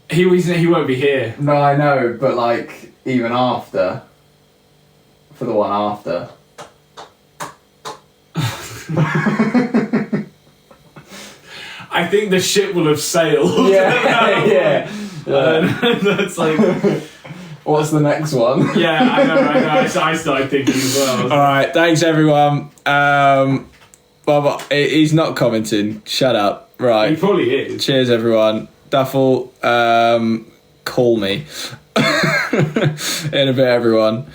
He won't be here. No, I know, but like even after, for the one after. I think the ship will have sailed. Yeah. That's like. What's the next one? Yeah, I know. I started thinking as well. All right, thanks everyone. Well, he's not commenting. Shut up. Right. He probably is. Cheers, everyone. Duffel, call me in a bit, everyone.